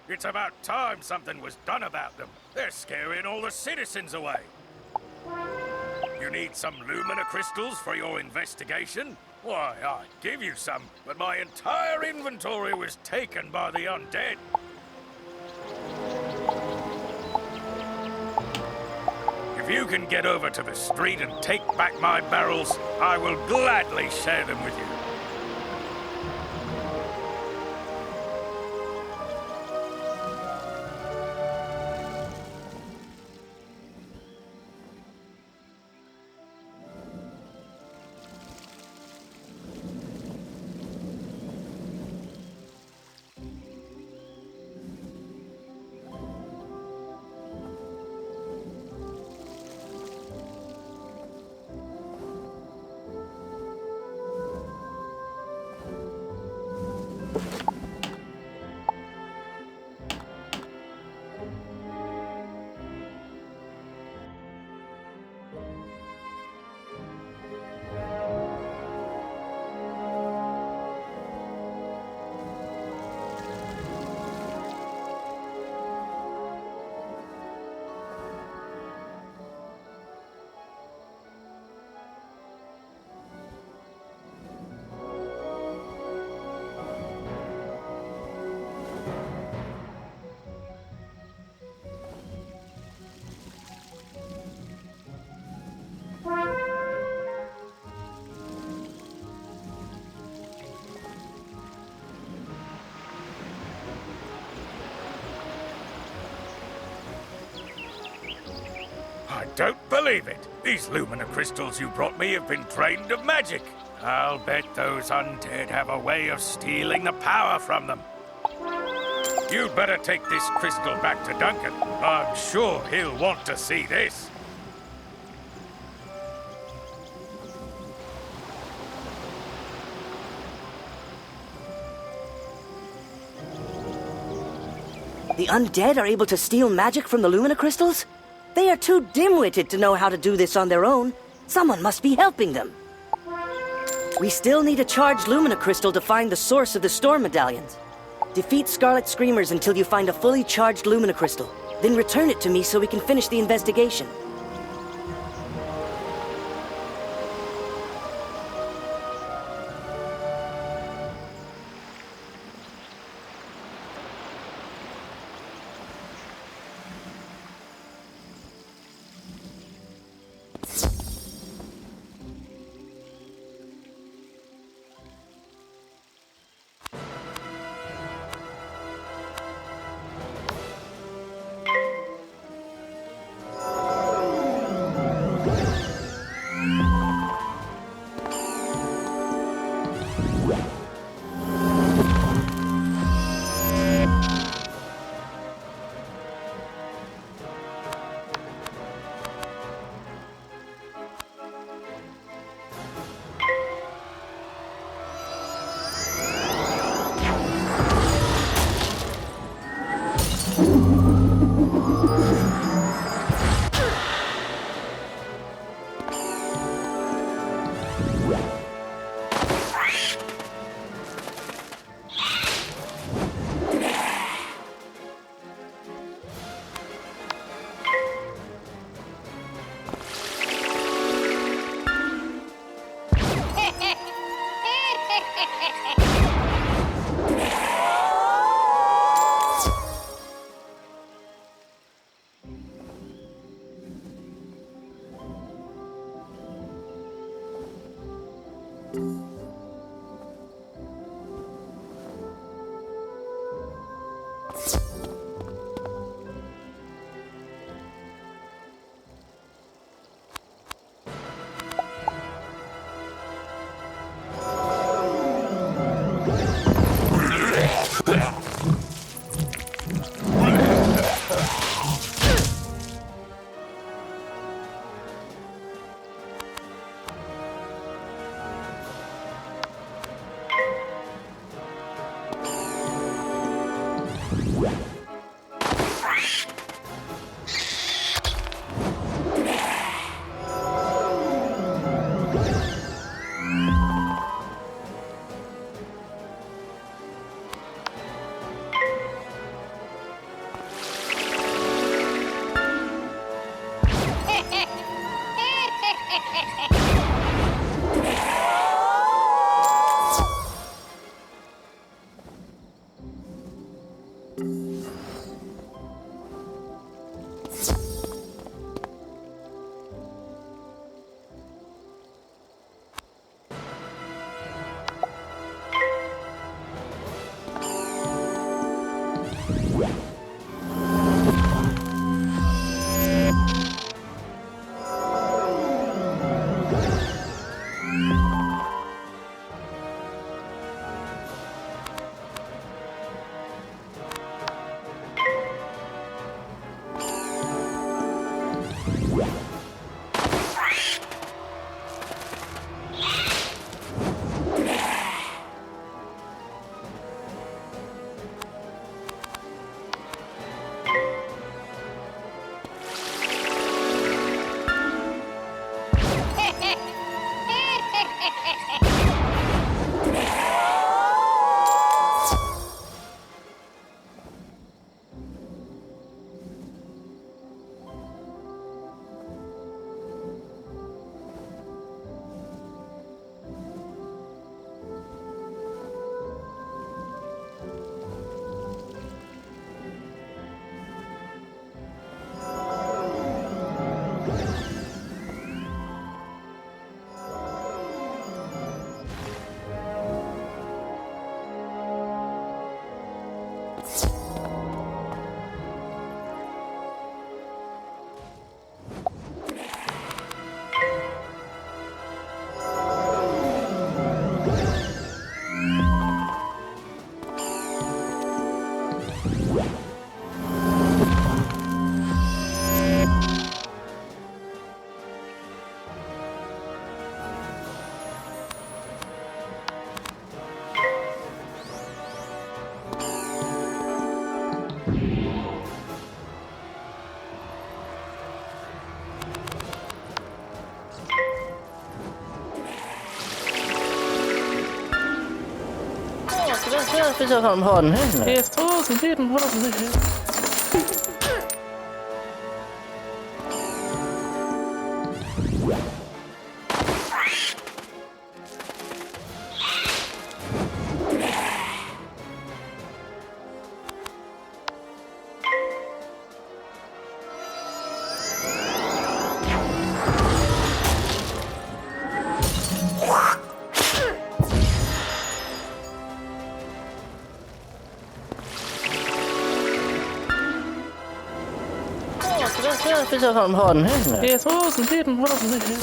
It's about time something was done about them. They're scaring all the citizens away. You need some Lumina crystals for your investigation? Why, I'd give you some, but my entire inventory was taken by the undead. If you can get over to the street and take back my barrels, I will gladly share them with you. I don't believe it. These Lumina crystals you brought me have been drained of magic. I'll bet those undead have a way of stealing the power from them. You'd better take this crystal back to Duncan. I'm sure he'll want to see this. The undead are able to steal magic from the Lumina crystals? They are too dim-witted to know how to do this on their own. Someone must be helping them. We still need a charged Lumina crystal to find the source of the storm medallions. Defeat Scarlet Screamers until you find a fully charged Lumina crystal. Then return it to me so we can finish the investigation. Das ist ja von vorn hin. Die ist draußen, jeden hoffentlich. Das ist ja von vorn hin. Die ist draußen, jeden hoffentlich.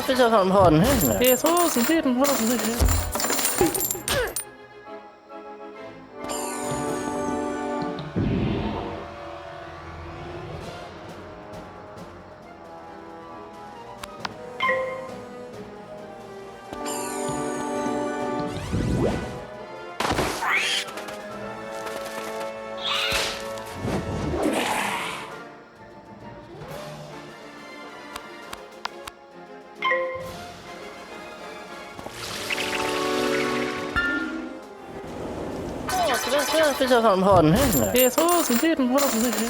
Das ist ja von vorn hin. Die ist draußen, jeden hoffentlich. Das ist ja von vorn hin. Die ist draußen, jeden hoffentlich.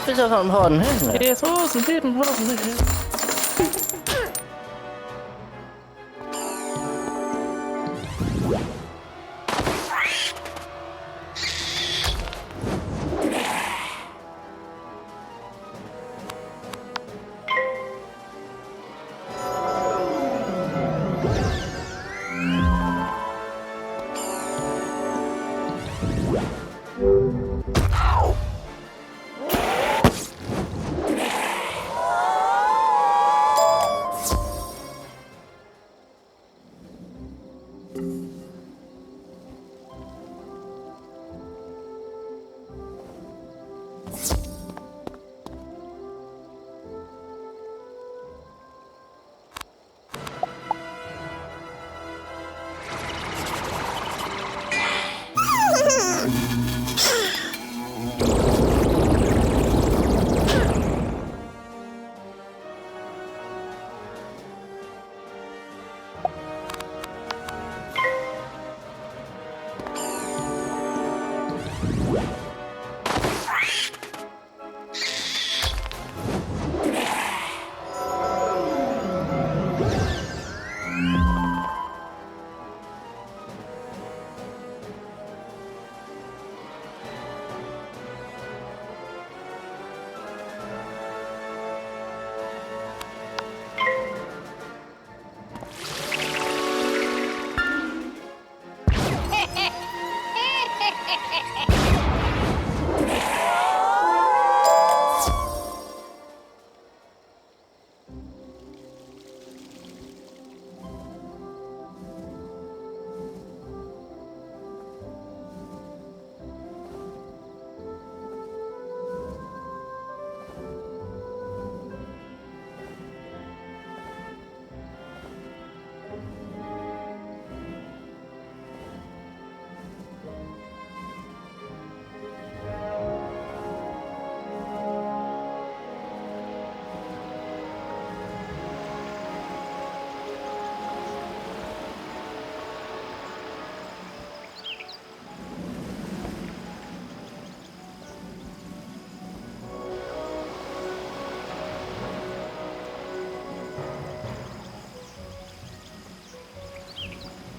Fish from hon. Yes, oh, some didn't hold.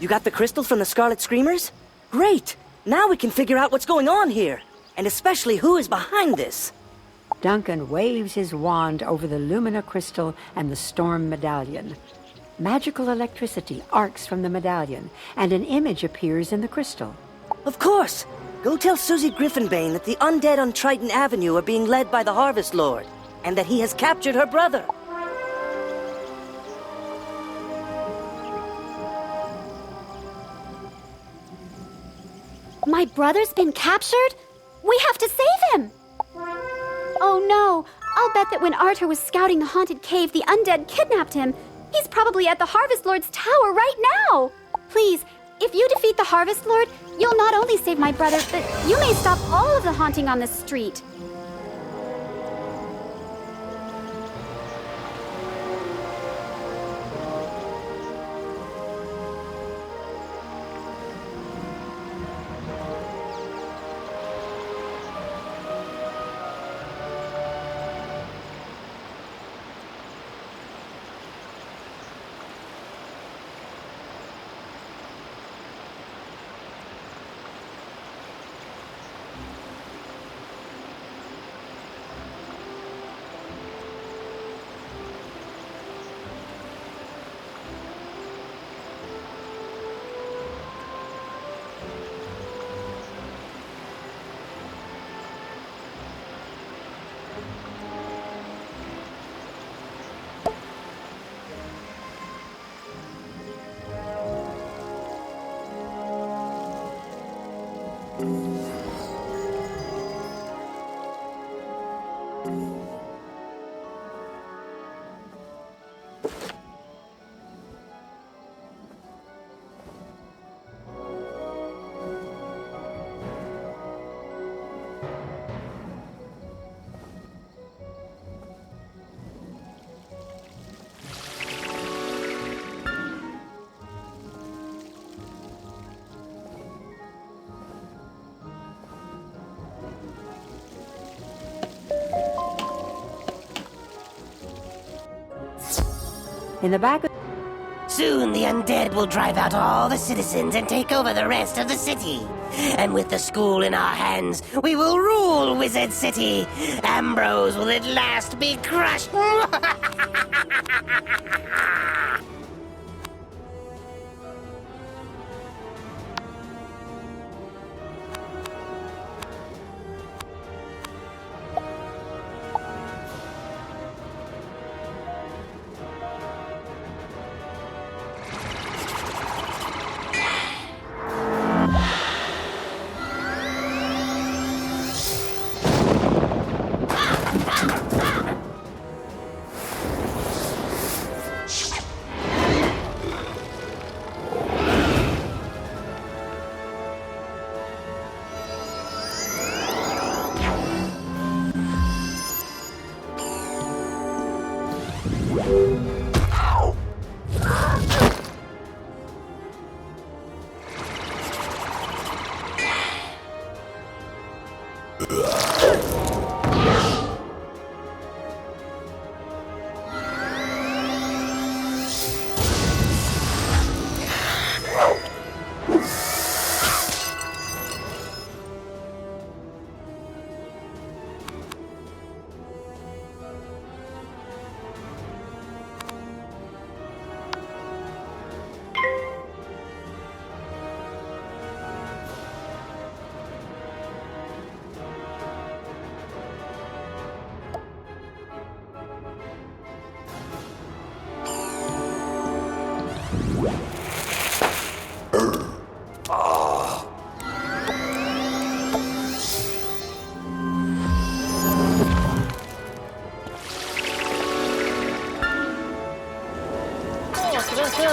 You got the crystal from the Scarlet Screamers? Great! Now we can figure out what's going on here, and especially who is behind this. Duncan waves his wand over the Lumina crystal and the Storm medallion. Magical electricity arcs from the medallion, and an image appears in the crystal. Of course! Go tell Susie Griffinbane that the undead on Triton Avenue are being led by the Harvest Lord, and that he has captured her brother. My brother's been captured? We have to save him! Oh no! I'll bet that when Arthur was scouting the haunted cave, the undead kidnapped him. He's probably at the Harvest Lord's tower right now! Please, if you defeat the Harvest Lord, you'll not only save my brother, but you may stop all of the haunting on this street. In the back of... Soon the undead will drive out all the citizens and take over the rest of the city. And with the school in our hands, we will rule Wizard City. Ambrose will at last be crushed.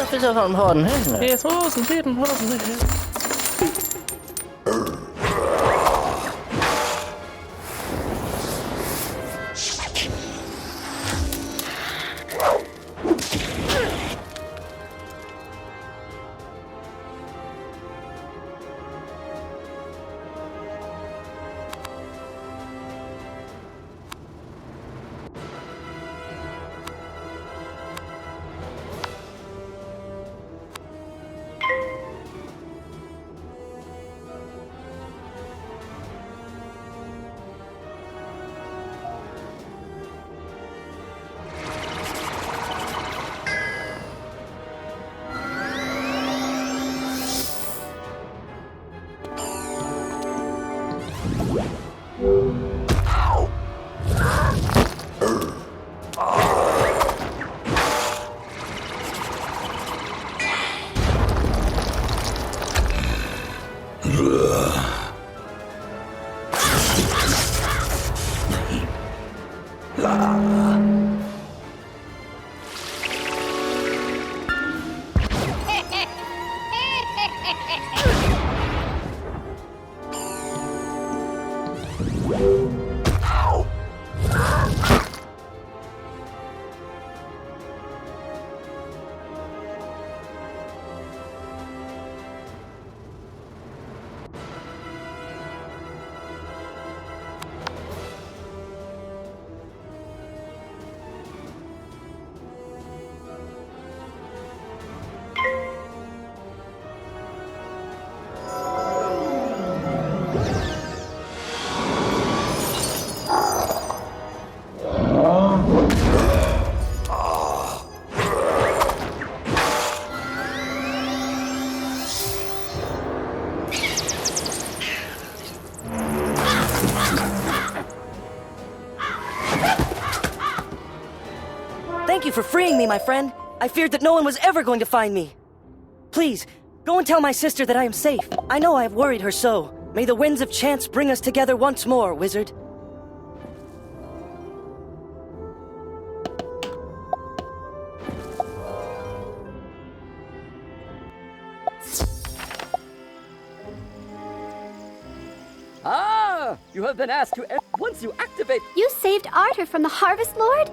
Fischer von Horden. Jetzt rosen, sieben Hosen. Thank you for freeing me, my friend. I feared that no one was ever going to find me. Please, go and tell my sister that I am safe. I know I have worried her so. May the winds of chance bring us together once more, wizard. Ah! You have been asked to... Once you activate... You saved Arthur from the Harvest Lord?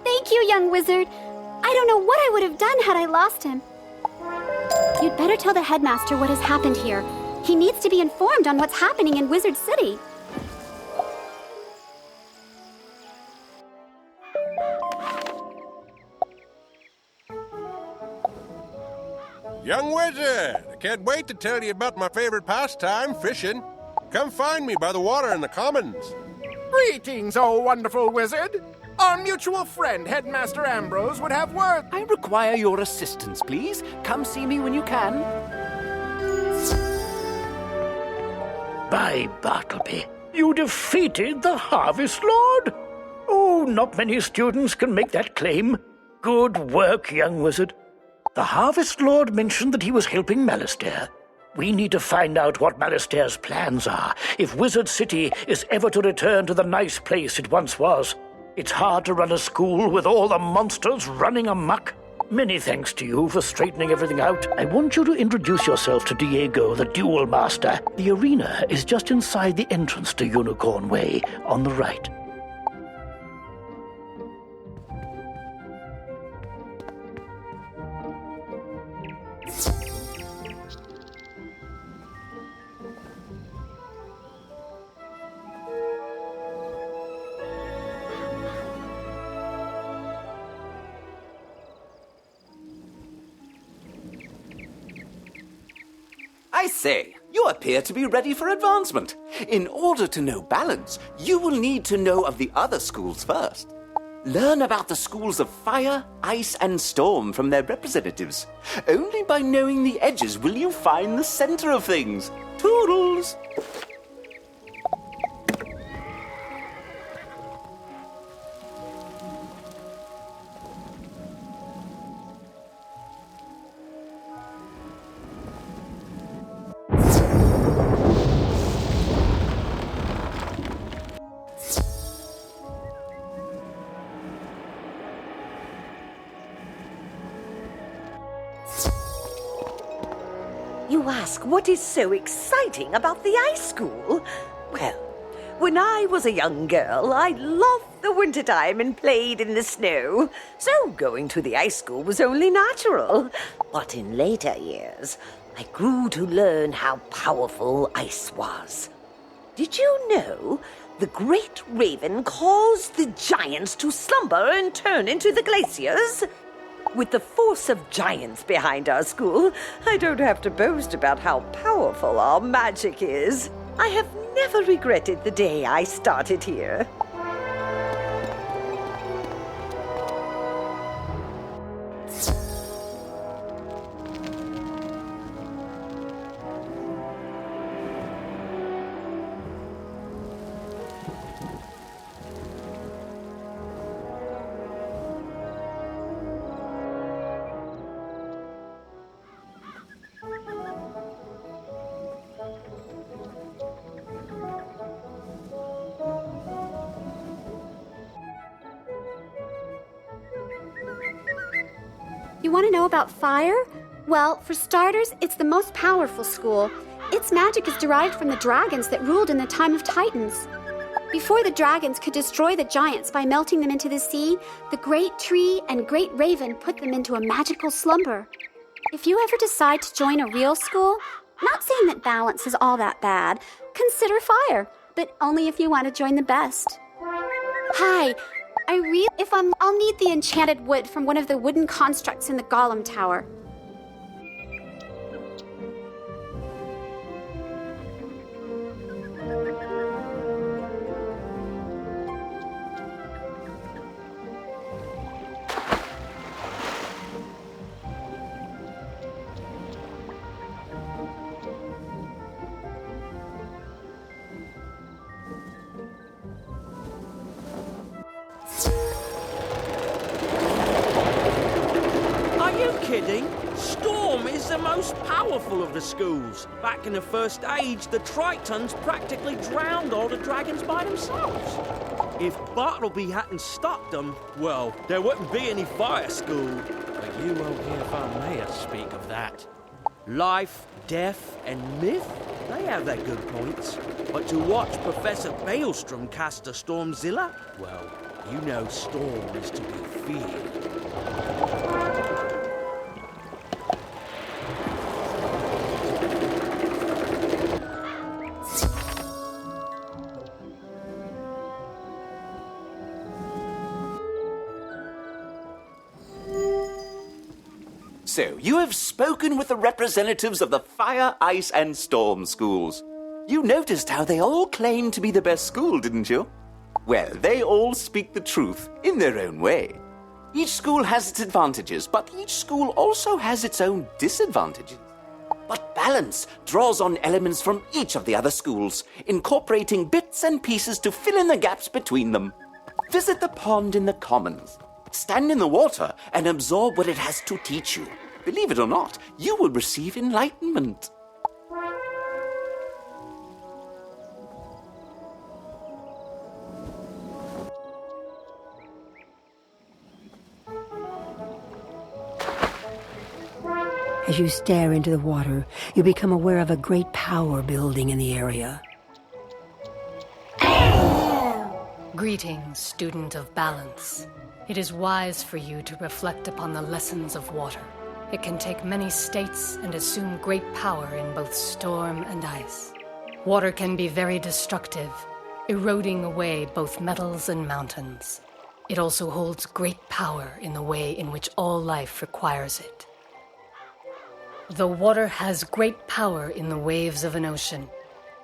Thank you, young wizard. I don't know what I would have done had I lost him. You'd better tell the headmaster what has happened here. He needs to be informed on what's happening in Wizard City. Young wizard, I can't wait to tell you about my favorite pastime, fishing. Come find me by the water in the commons. Greetings, oh wonderful wizard. Our mutual friend, Headmaster Ambrose, would have word. I require your assistance, please. Come see me when you can. By Bartleby, you defeated the Harvest Lord? Oh, not many students can make that claim. Good work, young wizard. The Harvest Lord mentioned that he was helping Malistaire. We need to find out what Malistaire's plans are if Wizard City is ever to return to the nice place it once was. It's hard to run a school with all the monsters running amok. Many thanks to you for straightening everything out. I want you to introduce yourself to Diego, the Duel Master. The arena is just inside the entrance to Unicorn Way, on the right. I say, you appear to be ready for advancement. In order to know balance, you will need to know of the other schools first. Learn about the schools of fire, ice, and storm from their representatives. Only by knowing the edges will you find the center of things. Toodles! You ask what is so exciting about the ice school? Well, when I was a young girl, I loved the wintertime and played in the snow. So going to the ice school was only natural. But in later years, I grew to learn how powerful ice was. Did you know the great raven caused the giants to slumber and turn into the glaciers? With the force of giants behind our school, I don't have to boast about how powerful our magic is. I have never regretted the day I started here. You want to know about fire? Well, for starters, it's the most powerful school. Its magic is derived from the dragons that ruled in the time of Titans. Before the dragons could destroy the giants by melting them into the sea, the great tree and great raven put them into a magical slumber. If you ever decide to join a real school, not saying that balance is all that bad, consider fire, but only if you want to join the best. Hi. I'll need the enchanted wood from one of the wooden constructs in the Golem Tower. Kidding? Storm is the most powerful of the schools. Back in the First Age, the Tritons practically drowned all the dragons by themselves. If Bartleby hadn't stopped them, well, there wouldn't be any fire school. But you won't hear Van Mayer speak of that. Life, death, and myth, they have their good points. But to watch Professor Baelstrom cast a Stormzilla, well, you know Storm is to be feared. So, you have spoken with the representatives of the Fire, Ice, and Storm schools. You noticed how they all claim to be the best school, didn't you? Well, they all speak the truth in their own way. Each school has its advantages, but each school also has its own disadvantages. But balance draws on elements from each of the other schools, incorporating bits and pieces to fill in the gaps between them. Visit the pond in the commons. Stand in the water and absorb what it has to teach you. Believe it or not, you will receive enlightenment. As you stare into the water, you become aware of a great power building in the area. Greetings, student of balance. It is wise for you to reflect upon the lessons of water. It can take many states and assume great power in both storm and ice. Water can be very destructive, eroding away both metals and mountains. It also holds great power in the way in which all life requires it. Though water has great power in the waves of an ocean,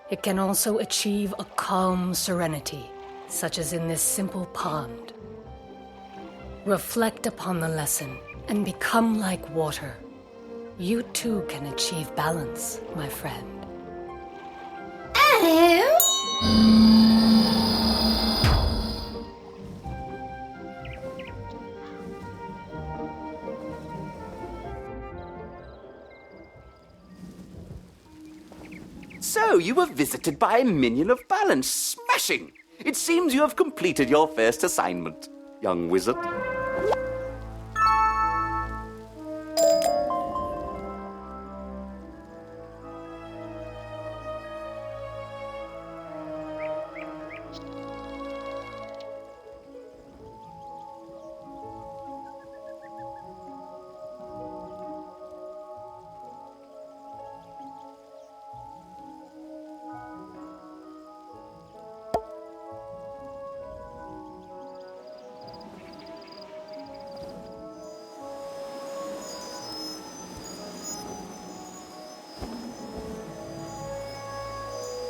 it can also achieve a calm serenity, such as in this simple pond. Reflect upon the lesson and become like water. You too can achieve balance, my friend. So, you were visited by a minion of balance. Smashing! It seems you have completed your first assignment, young wizard.